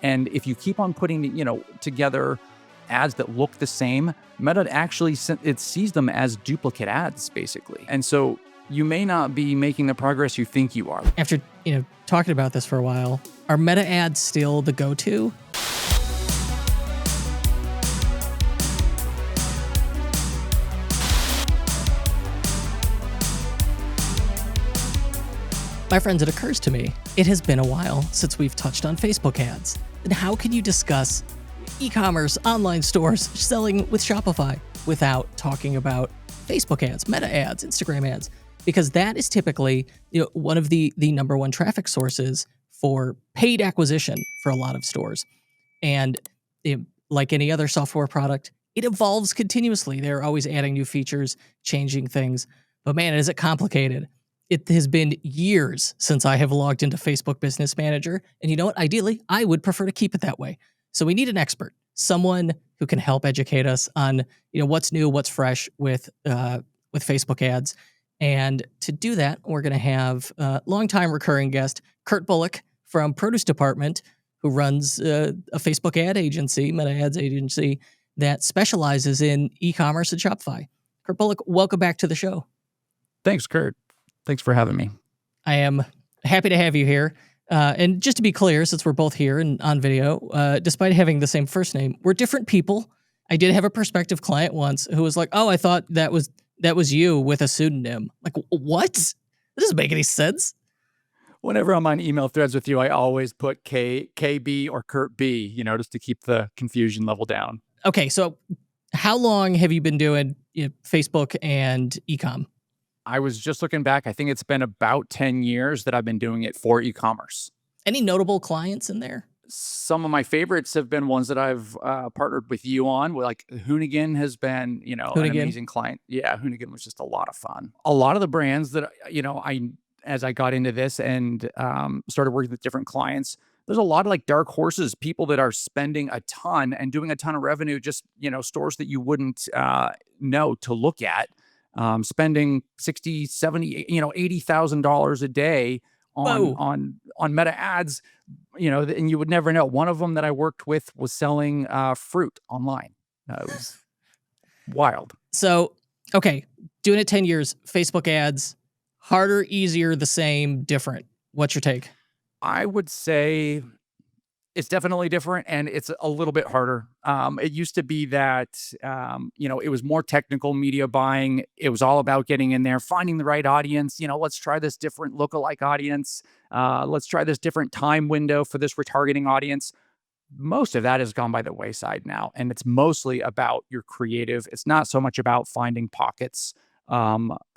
And if you keep on putting, together ads that look the same, Meta actually it sees them as duplicate ads, basically. And so you may not be making the progress you think you are. After, talking about this for a while, are Meta ads still the go-to? My friends, it occurs to me, it has been a while since we've touched on Facebook ads. And how can you discuss e-commerce, online stores, selling with Shopify without talking about Facebook ads, Meta ads, Instagram ads? Because that is typically one of the number one traffic sources for paid acquisition for a lot of stores. And like any other software product, it evolves continuously. They're always adding new features, changing things. But man, is it complicated. It has been years since I have logged into Facebook Business Manager. And you know what? Ideally, I would prefer to keep it that way. So we need an expert, someone who can help educate us on what's new, what's fresh with Facebook ads. And to do that, we're going to have a longtime recurring guest, Kurt Bullock from Produce Department, who runs a Facebook ad agency, Meta Ads agency, that specializes in e-commerce and Shopify. Kurt Bullock, welcome back to the show. Thanks, Kurt. Thanks for having me. I am happy to have you here. And just to be clear, since we're both here and on video, despite having the same first name, we're different people. I did have a prospective client once who was like, "Oh, I thought that was you with a pseudonym." Like, what? That doesn't make any sense. Whenever I'm on email threads with you, I always put KB or Kurt B, just to keep the confusion level down. Okay, so how long have you been doing Facebook and e-com? I was just looking back. I think it's been about 10 years that I've been doing it for e-commerce. Any notable clients in there? Some of my favorites have been ones that I've partnered with you on. Like Hoonigan has been, an amazing client. Yeah, Hoonigan was just a lot of fun. A lot of the brands that, as I got into this and started working with different clients, there's a lot of like dark horses, people that are spending a ton and doing a ton of revenue, just, stores that you wouldn't know to look at. Spending $60,000, $70,000, $80,000 a day on Meta ads, and you would never know. One of them that I worked with was selling fruit online. It was wild. So, okay, doing it 10 years, Facebook ads, harder, easier, the same, different. What's your take? I would say it's definitely different, and it's a little bit harder. It used to be that, it was more technical media buying. It was all about getting in there, finding the right audience. Let's try this different lookalike audience. Let's try this different time window for this retargeting audience. Most of that has gone by the wayside now, and it's mostly about your creative. It's not so much about finding pockets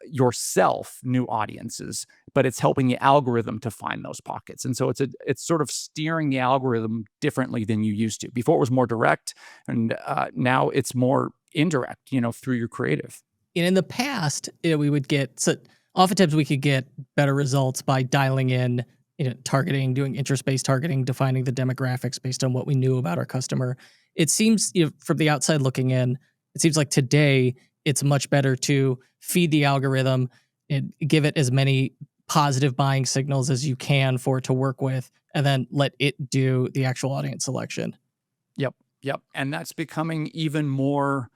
yourself, new audiences, but it's helping the algorithm to find those pockets. And so it's sort of steering the algorithm differently than you used to. Before it was more direct, and now it's more indirect, through your creative. And in the past, oftentimes we could get better results by dialing in, targeting, doing interest-based targeting, defining the demographics based on what we knew about our customer. It seems, from the outside looking in, it seems like today it's much better to feed the algorithm and give it as many positive buying signals as you can for it to work with, and then let it do the actual audience selection. Yep. And that's becoming even more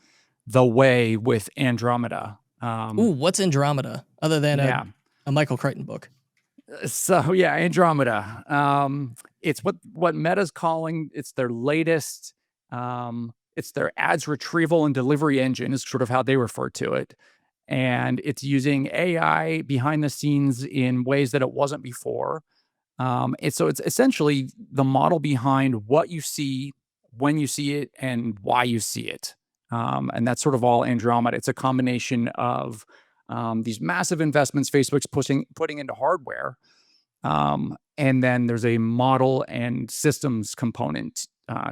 the way with Andromeda. What's Andromeda other than a Michael Crichton book? So yeah, Andromeda. It's what Meta's calling, it's their latest, it's their ads retrieval and delivery engine is sort of how they refer to it. And it's using AI behind the scenes in ways that it wasn't before. It's essentially the model behind what you see, when you see it, and why you see it. And that's sort of all Andromeda. It's a combination of these massive investments Facebook's putting into hardware. And then there's a model and systems component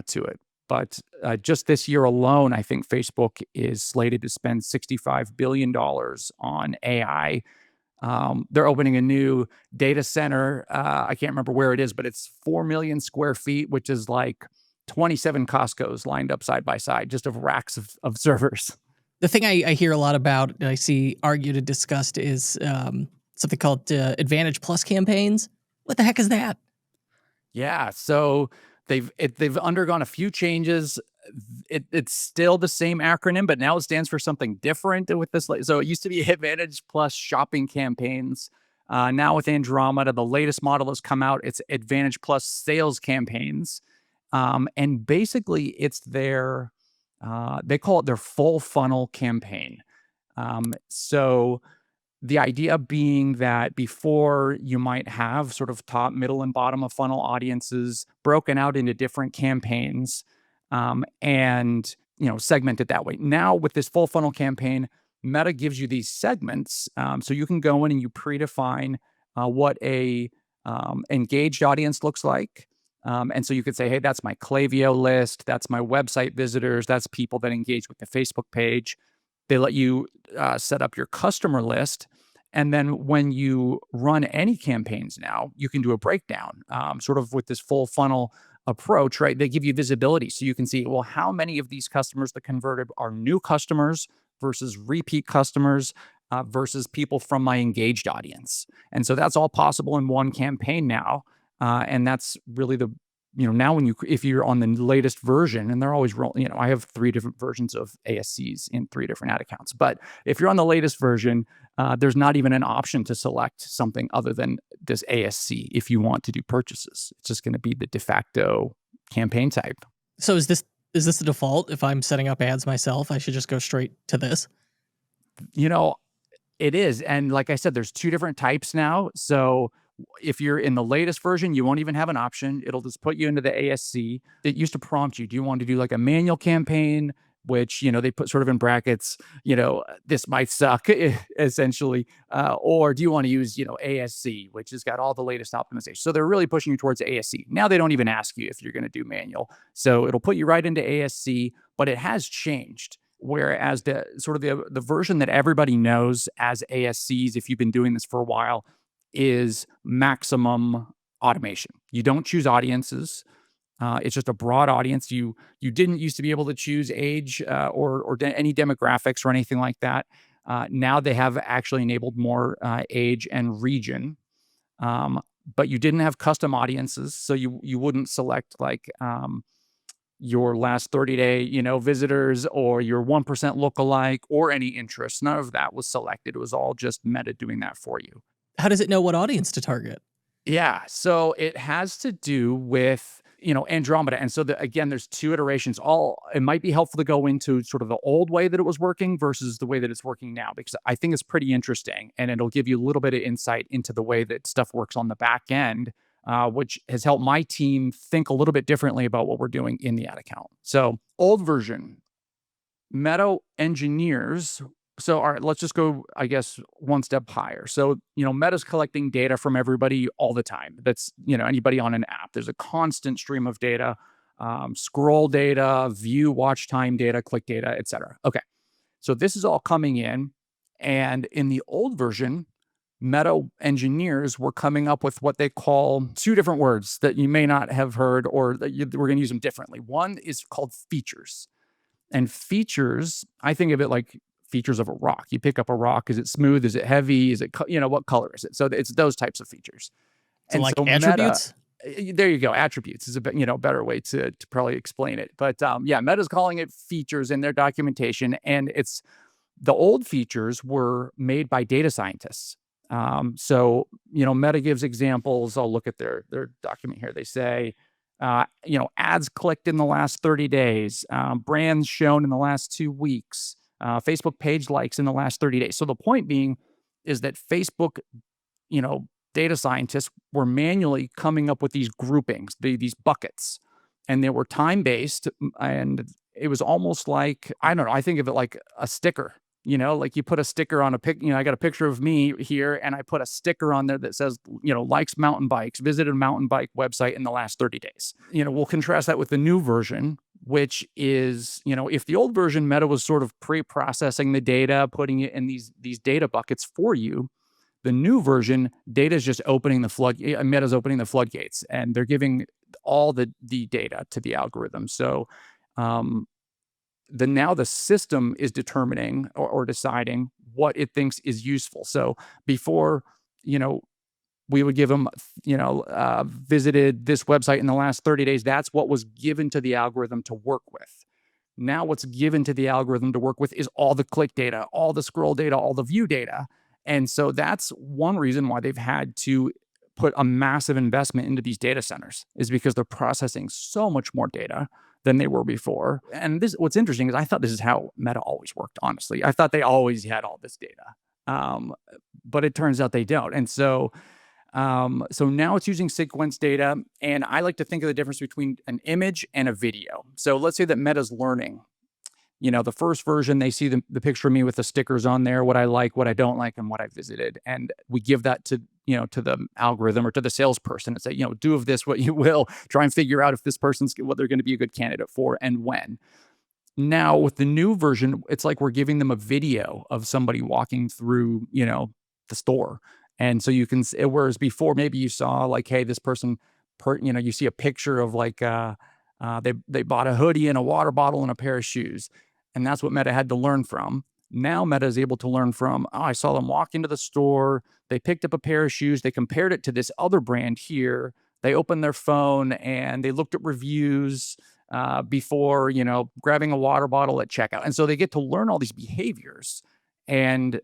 to it. But just this year alone, I think Facebook is slated to spend $65 billion on AI. They're opening a new data center. I can't remember where it is, but it's 4 million square feet, which is like 27 Costco's lined up side by side, just of racks of servers. The thing I hear a lot about, and I see argued and discussed, is something called Advantage Plus campaigns. What the heck is that? Yeah, so They've undergone a few changes. It's still the same acronym, but now it stands for something different with this. So it used to be Advantage Plus Shopping Campaigns. Now with Andromeda, the latest model has come out. It's Advantage Plus Sales Campaigns, and basically it's their they call it their full funnel campaign. So the idea being that before you might have sort of top, middle, and bottom of funnel audiences broken out into different campaigns, and segmented that way. Now with this full funnel campaign, Meta gives you these segments, so you can go in and you predefine what a engaged audience looks like. And so you could say, hey, that's my Klaviyo list, that's my website visitors, that's people that engage with the Facebook page. They let you set up your customer list. And then when you run any campaigns now, you can do a breakdown, sort of with this full funnel approach, right? They give you visibility. So you can see, well, how many of these customers that converted are new customers versus repeat customers versus people from my engaged audience. And so that's all possible in one campaign now. And that's really now when if you're on the latest version, and they're always rolling, I have 3 different versions of ASCs in 3 different ad accounts. But if you're on the latest version, there's not even an option to select something other than this ASC if you want to do purchases. It's just going to be the de facto campaign type. So is this the default? If I'm setting up ads myself, I should just go straight to this? It is. And like I said, there's 2 different types now. So if you're in the latest version, you won't even have an option. It'll just put you into the ASC. It used to prompt you, do you want to do like a manual campaign, which, they put sort of in brackets, this might suck, essentially. Or do you want to use, ASC, which has got all the latest optimization. So they're really pushing you towards ASC. Now they don't even ask you if you're going to do manual. So it'll put you right into ASC, but it has changed. Whereas the version that everybody knows as ASCs, if you've been doing this for a while, is maximum automation. You don't choose audiences. It's just a broad audience. You didn't used to be able to choose age or any demographics or anything like that. Now they have actually enabled more age and region, but you didn't have custom audiences, so you wouldn't select like your last 30-day, visitors or your 1% lookalike or any interest. None of that was selected. It was all just Meta doing that for you. How does it know what audience to target? Yeah, so it has to do with, Andromeda. And so again, there's 2 iterations. It might be helpful to go into sort of the old way that it was working versus the way that it's working now, because I think it's pretty interesting and it'll give you a little bit of insight into the way that stuff works on the back end. Which has helped my team think a little bit differently about what we're doing in the ad account. So old version, Meta engineers. So all right, let's just go, I guess, one step higher. So, Meta's collecting data from everybody all the time. That's, anybody on an app. There's a constant stream of data, scroll data, view, watch time data, click data, et cetera. Okay. So this is all coming in. And in the old version, Meta engineers were coming up with what they call 2 different words that you may not have heard, or that we're going to use them differently. One is called features. And features, I think of it like features of a rock. You pick up a rock. Is it smooth? Is it heavy? Is it, what color is it? So it's those types of features. So and like so attributes? There you go. Attributes is a better way to probably explain it. But Meta's calling it features in their documentation. And the old features were made by data scientists. So, Meta gives examples. I'll look at their document here. They say, ads clicked in the last 30 days, brands shown in the last 2 weeks, Facebook page likes in the last 30 days. So the point being is that Facebook, data scientists were manually coming up with these groupings, these buckets, and they were time-based. And it was almost like, I don't know, I think of it like a sticker. Like you put a sticker on I got a picture of me here and I put a sticker on there that says, likes mountain bikes, visited a mountain bike website in the last 30 days. We'll contrast that with the new version, which is, if the old version, Meta was sort of pre-processing the data, putting it in these data buckets for you. The new version, data is just Meta's opening the floodgates, and they're giving all the data to the algorithm. So, now the system is determining or deciding what it thinks is useful. So before, we would give them, visited this website in the last 30 days. That's what was given to the algorithm to work with. Now what's given to the algorithm to work with is all the click data, all the scroll data, all the view data. And so that's one reason why they've had to put a massive investment into these data centers, is because they're processing so much more data than they were before. And what's interesting is I thought this is how Meta always worked, honestly. I thought they always had all this data. But it turns out they don't. And so now it's using sequence data, and I like to think of the difference between an image and a video. So let's say that Meta's learning. The first version, they see the picture of me with the stickers on there, what I like, what I don't like, and what I visited. And we give that to the algorithm or to the salesperson and say, do of this what you will. Try and figure out if this person's what they're going to be a good candidate for and when. Now, with the new version, it's like we're giving them a video of somebody walking through, the store. And so you can, whereas before, maybe you saw like, hey, this person, you see a picture of like, they bought a hoodie and a water bottle and a pair of shoes. And that's what Meta had to learn from. Now Meta is able to learn from, I saw them walk into the store. They picked up a pair of shoes. They compared it to this other brand here. They opened their phone and they looked at reviews before, grabbing a water bottle at checkout. And so they get to learn all these behaviors. And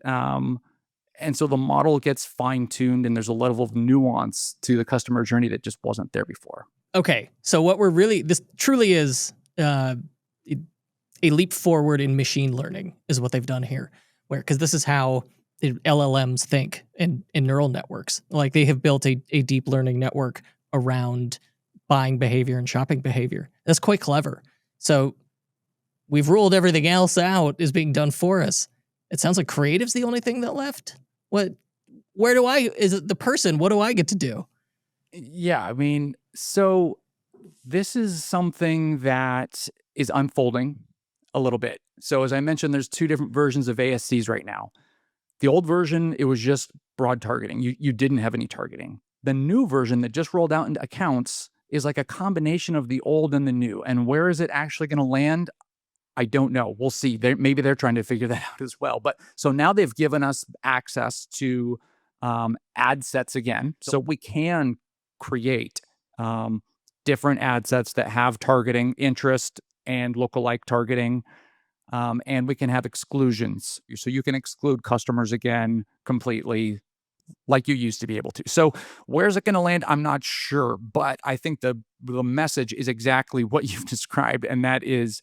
so the model gets fine-tuned, and there's a level of nuance to the customer journey that just wasn't there before. Okay, so what this truly is a leap forward in machine learning is what they've done here, because this is how LLMs think in neural networks. Like they have built a deep learning network around buying behavior and shopping behavior. That's quite clever. So we've ruled everything else out is being done for us. It sounds like creative's the only thing that left. Is it the person? What do I get to do? Yeah, so this is something that is unfolding a little bit. So as I mentioned, there's two different versions of ASCs right now. The old version, it was just broad targeting. You didn't have any targeting. The new version that just rolled out into accounts is like a combination of the old and the new. And where is it actually going to land? I don't know. We'll see. Maybe they're trying to figure that out as well. But so now they've given us access to ad sets again. So we can create different ad sets that have targeting, interest, and lookalike targeting. And we can have exclusions. So you can exclude customers again completely like you used to be able to. So where's it going to land? I'm not sure. But I think the message is exactly what you've described. And that is,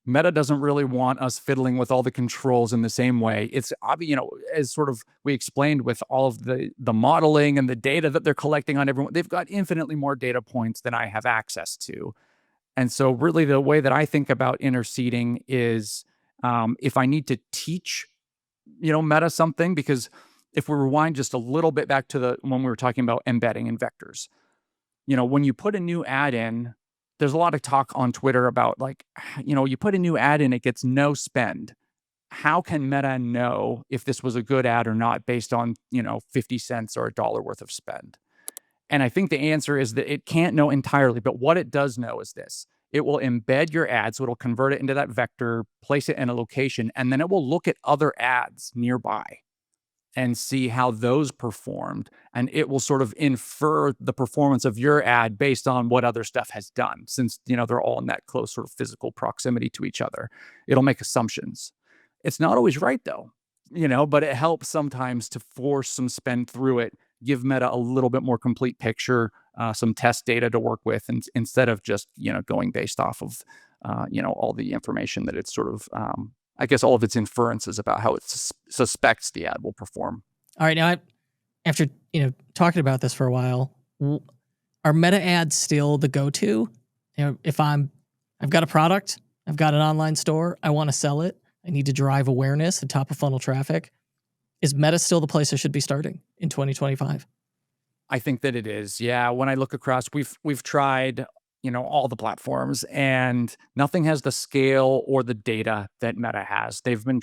Meta doesn't really want us fiddling with all the controls in the same way. It's obvious, as sort of we explained with all of the modeling and the data that they're collecting on everyone, they've got infinitely more data points than I have access to. And so really the way that I think about interceding is if I need to teach, Meta something, because if we rewind just a little bit back to when we were talking about embedding and vectors, when you put a new ad in, there's a lot of talk on Twitter about you put a new ad in, it gets no spend. How can Meta know if this was a good ad or not based on, 50 cents or $1 worth of spend? And I think the answer is that it can't know entirely, but what it does know is this. It will embed your ad, so it'll convert it into that vector, place it in a location, and then it will look at other ads nearby and see how those performed. And it will sort of infer the performance of your ad based on what other stuff has done, since, they're all in that close sort of physical proximity to each other. It'll make assumptions. It's not always right, though, but it helps sometimes to force some spend through it, give Meta a little bit more complete picture, some test data to work with, and instead of just, going based off of, all the information that it's sort of, I guess all of its inferences about how it suspects the ad will perform. All right. Now, after, talking about this for a while, are Meta ads still the go-to? If I've got a product, I've got an online store, I want to sell it, I need to drive awareness and top of funnel traffic. Is Meta still the place I should be starting in 2025? I think that it is. Yeah. When I look across, we've tried, all the platforms, and nothing has the scale or the data that Meta has. They've been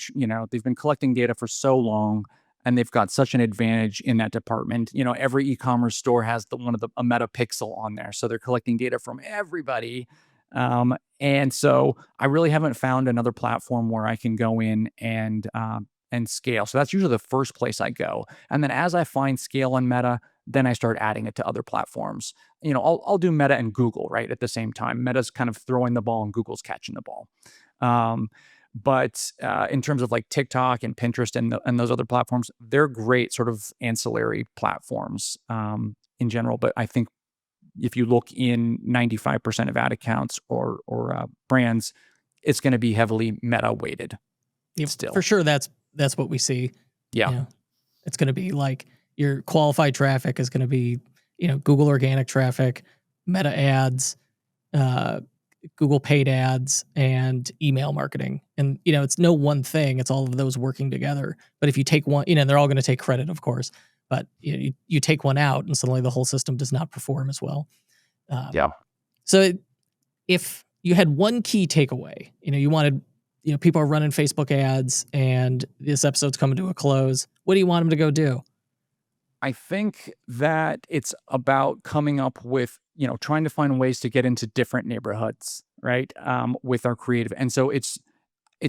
collecting data for so long, and they've got such an advantage in that department. Every e-commerce store has a Meta pixel on there. So they're collecting data from everybody. And so I really haven't found another platform where I can go in and scale. So that's usually the first place I go. And then as I find scale on Meta, then I start adding it to other platforms. I'll do Meta and Google right at the same time. Meta's kind of throwing the ball and Google's catching the ball. But in terms of like TikTok and Pinterest and those other platforms, they're great sort of ancillary platforms in general. But I think if you look in 95% of ad accounts or brands, it's going to be heavily Meta weighted. Still, for sure, that's what we see. Yeah, it's going to be like your qualified traffic is going to be Google organic traffic, Meta ads, Google paid ads, and email marketing. And it's no one thing; it's all of those working together. But if you take one, they're all going to take credit, of course. But you take one out, and suddenly the whole system does not perform as well. So if you had one key takeaway, you wanted, people are running Facebook ads and this episode's coming to a close. What do you want them to go do? I think that it's about coming up with, trying to find ways to get into different neighborhoods, right? With our creative. And so it's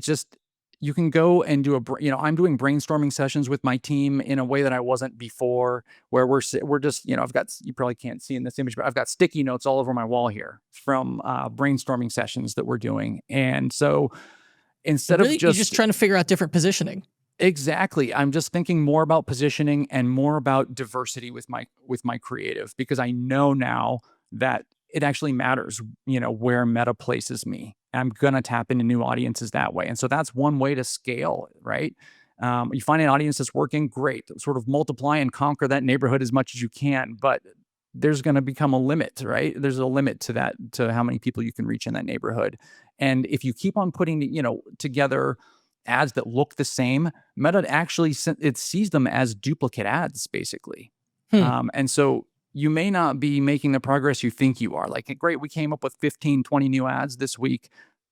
just, you can go and do I'm doing brainstorming sessions with my team in a way that I wasn't before, where we're just, I've got, you probably can't see in this image, but I've got sticky notes all over my wall here from brainstorming sessions that we're doing. And so instead of you're just trying to figure out different positioning. Exactly. I'm just thinking more about positioning and more about diversity with my creative, because I know now that it actually matters, where Meta places me. I'm going to tap into new audiences that way. And so that's one way to scale, right? You find an audience that's working, great. Sort of multiply and conquer that neighborhood as much as you can, but there's going to become a limit, right? There's a limit to that, to how many people you can reach in that neighborhood. And if you keep on putting, together ads that look the same, Meta actually, it sees them as duplicate ads, basically. And so you may not be making the progress you think you are. Like, great, we came up with 15, 20 new ads this week.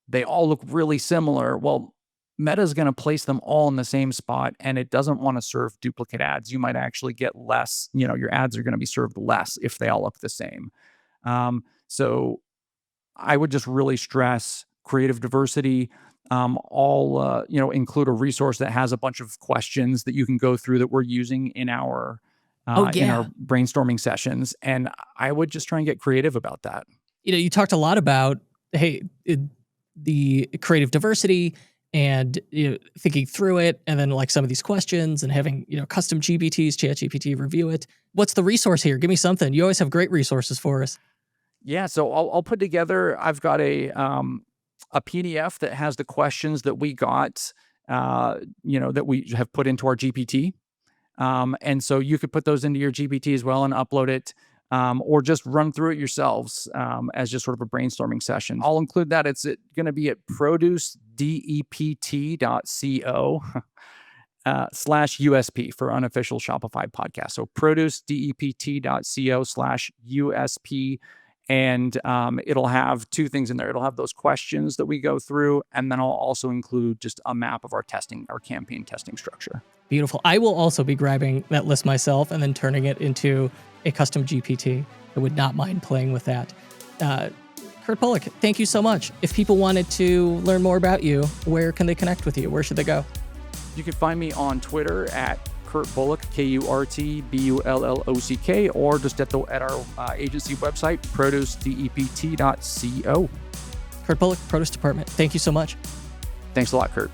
They all look really similar. Well, Meta's going to place them all in the same spot, and it doesn't want to serve duplicate ads. You might actually get less, your ads are going to be served less if they all look the same. So I would just really stress creative diversity. Include a resource that has a bunch of questions that you can go through that we're using in our in our brainstorming sessions. And I would just try and get creative about that. You talked a lot about, the creative diversity and thinking through it, and then like some of these questions and having custom GPTs, ChatGPT review it. What's the resource here? Give me something. You always have great resources for us. Yeah, so I'll put together. I've got a PDF that has the questions that we got, that we have put into our GPT. And so you could put those into your GPT as well and upload it, or just run through it yourselves as just sort of a brainstorming session. I'll include that. It's going to be at ProduceDept.co /USP for Unofficial Shopify Podcast. So ProduceDept.co /USP. And it'll have two things in there. It'll have those questions that we go through, and then I'll also include just a map of our campaign testing structure. Beautiful. I will also be grabbing that list myself and then turning it into a custom GPT. I would not mind playing with that. Kurt Bullock, thank you so much. If people wanted to learn more about you, where can they connect with you? Where should they go? You can find me on Twitter at Kurt Bullock, KurtBullock, or just at our agency website, ProduceDept.co. Kurt Bullock, Produce Department. Thank you so much. Thanks a lot, Kurt.